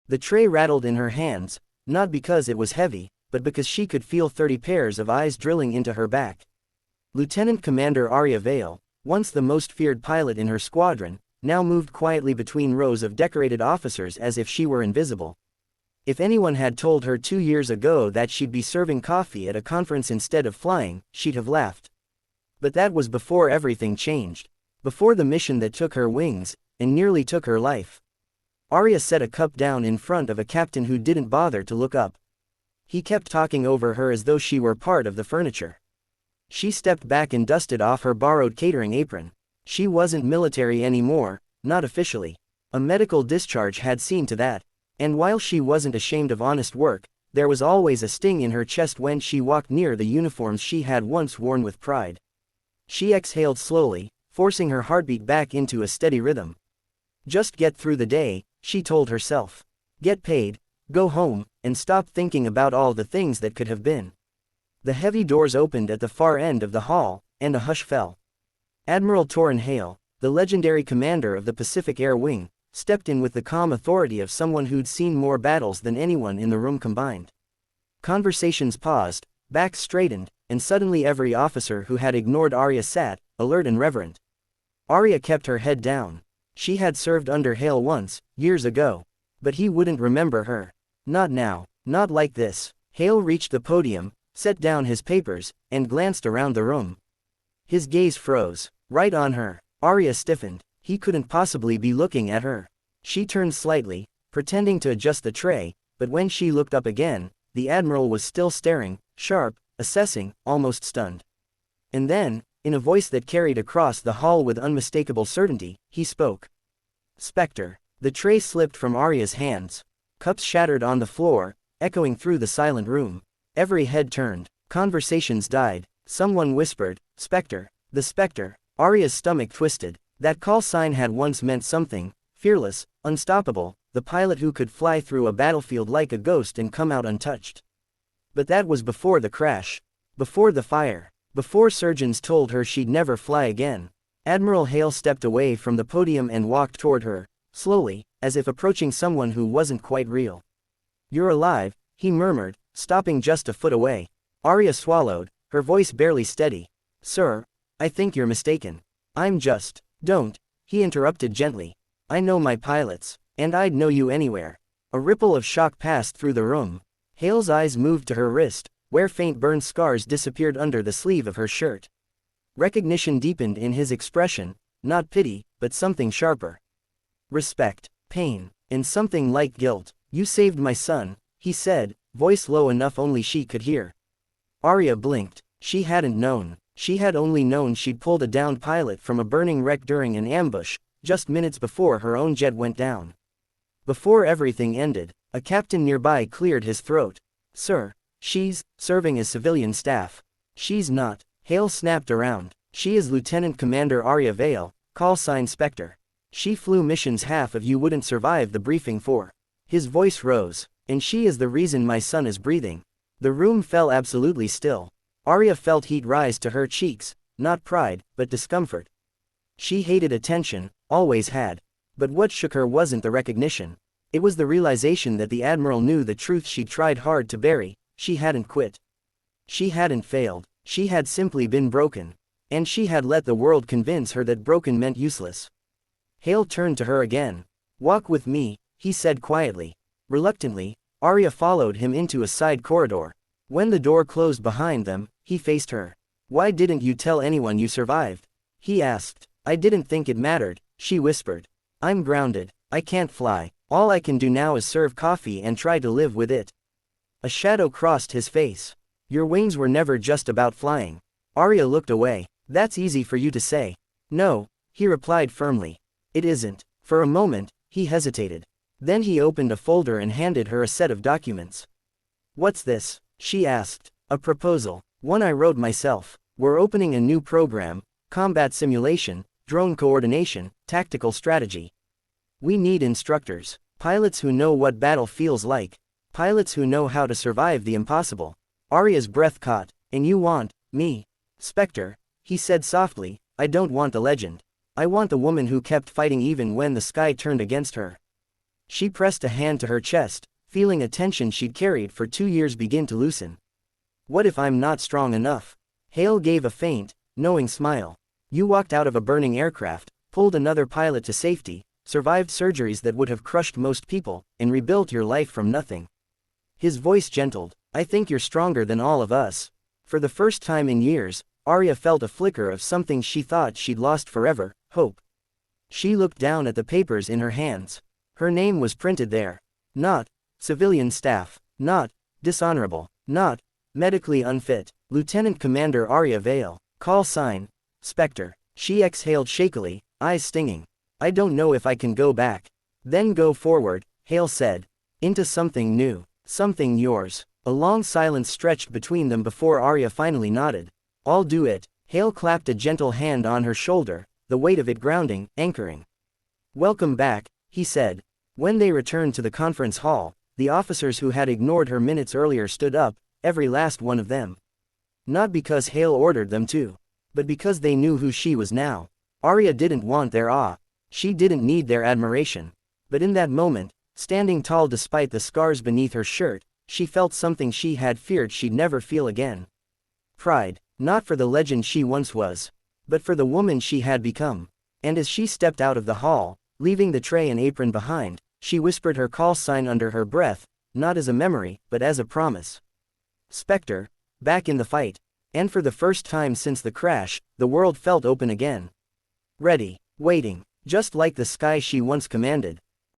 The tray rattled in her hands, not because it was heavy, but because she could feel 30 pairs of eyes drilling into her back. Lieutenant Commander Arya Vale, once the most feared pilot in her squadron, now moved quietly between rows of decorated officers as if she were invisible. If anyone had told her 2 years ago that she'd be serving coffee at a conference instead of flying, she'd have laughed. But that was before everything changed. Before the mission that took her wings, and nearly took her life. Arya set a cup down in front of a captain who didn't bother to look up. He kept talking over her as though she were part of the furniture. She stepped back and dusted off her borrowed catering apron. She wasn't military anymore, not officially. A medical discharge had seen to that. And while she wasn't ashamed of honest work, there was always a sting in her chest when she walked near the uniforms she had once worn with pride. She exhaled slowly, forcing her heartbeat back into a steady rhythm. Just get through the day, she told herself. Get paid, go home, and stop thinking about all the things that could have been. The heavy doors opened at the far end of the hall, and a hush fell. Admiral Torrin Hale, the legendary commander of the Pacific Air Wing, stepped in with the calm authority of someone who'd seen more battles than anyone in the room combined. Conversations paused, backs straightened, and suddenly every officer who had ignored Arya sat, alert and reverent. Arya kept her head down. She had served under Hale once, years ago. But he wouldn't remember her. Not now, not like this. Hale reached the podium, set down his papers, and glanced around the room. His gaze froze, right on her. Arya stiffened. He couldn't possibly be looking at her. She turned slightly, pretending to adjust the tray, but when she looked up again, the Admiral was still staring, sharp, assessing, almost stunned. And then, in a voice that carried across the hall with unmistakable certainty, he spoke. Spectre. The tray slipped from Arya's hands. Cups shattered on the floor, echoing through the silent room. Every head turned. Conversations died. Someone whispered, Spectre. The Spectre. Arya's stomach twisted. That call sign had once meant something. Fearless, unstoppable, the pilot who could fly through a battlefield like a ghost and come out untouched. But that was before the crash. Before the fire. Before surgeons told her she'd never fly again. Admiral Hale stepped away from the podium and walked toward her, slowly, as if approaching someone who wasn't quite real. You're alive, he murmured, stopping just a foot away. Arya swallowed, her voice barely steady. Sir, I think you're mistaken. I'm just. Don't, he interrupted gently. I know my pilots, and I'd know you anywhere. A ripple of shock passed through the room. Hale's eyes moved to her wrist, where faint burn scars disappeared under the sleeve of her shirt. Recognition deepened in his expression, not pity, but something sharper. Respect, pain, and something like guilt. You saved my son, he said, voice low enough only she could hear. Arya blinked. She hadn't known. She had only known she'd pulled a downed pilot from a burning wreck during an ambush, just minutes before her own jet went down. Before everything ended, a captain nearby cleared his throat. Sir, she's serving as civilian staff. She's not. Hale snapped around. She is Lieutenant Commander Arya Vale, call sign Spectre. She flew missions half of you wouldn't survive the briefing for. His voice rose. And she is the reason my son is breathing. The room fell absolutely still. Arya felt heat rise to her cheeks, not pride, but discomfort. She hated attention, always had. But what shook her wasn't the recognition. It was the realization that the Admiral knew the truth she'd tried hard to bury. She hadn't quit. She hadn't failed. She had simply been broken. And she had let the world convince her that broken meant useless. Hale turned to her again. Walk with me, he said quietly. Reluctantly, Arya followed him into a side corridor. When the door closed behind them, he faced her. Why didn't you tell anyone you survived? He asked. I didn't think it mattered, she whispered. I'm grounded. I can't fly. All I can do now is serve coffee and try to live with it. A shadow crossed his face. Your wings were never just about flying. Arya looked away. That's easy for you to say. No, he replied firmly. It isn't. For a moment, he hesitated. Then he opened a folder and handed her a set of documents. What's this? She asked. A proposal. One I wrote myself. We're opening a new program, combat simulation, drone coordination, tactical strategy. We need instructors. Pilots who know what battle feels like. Pilots who know how to survive the impossible. Arya's breath caught. And you want me? Spectre, he said softly, I don't want a legend. I want a woman who kept fighting even when the sky turned against her. She pressed a hand to her chest, feeling a tension she'd carried for 2 years begin to loosen. What if I'm not strong enough? Hale gave a faint, knowing smile. You walked out of a burning aircraft, pulled another pilot to safety, survived surgeries that would have crushed most people, and rebuilt your life from nothing. His voice gentled. I think you're stronger than all of us. For the first time in years, Arya felt a flicker of something she thought she'd lost forever, hope. She looked down at the papers in her hands. Her name was printed there. Not civilian staff. Not dishonorable. Not medically unfit. Lieutenant Commander Arya Vale. Call sign Spectre. She exhaled shakily, eyes stinging. I don't know if I can go back. Then go forward, Hale said. Into something new. Something yours. A long silence stretched between them before Arya finally nodded. I'll do it. Hale clapped a gentle hand on her shoulder, the weight of it grounding, anchoring. Welcome back, he said. When they returned to the conference hall, the officers who had ignored her minutes earlier stood up, every last one of them. Not because Hale ordered them to, but because they knew who she was now. Arya didn't want their awe. She didn't need their admiration. But in that moment, standing tall despite the scars beneath her shirt, she felt something she had feared she'd never feel again. Pride, not for the legend she once was, but for the woman she had become. And as she stepped out of the hall, leaving the tray and apron behind, she whispered her call sign under her breath, not as a memory, but as a promise. Spectre, back in the fight. And for the first time since the crash, the world felt open again. Ready, waiting, just like the sky she once commanded.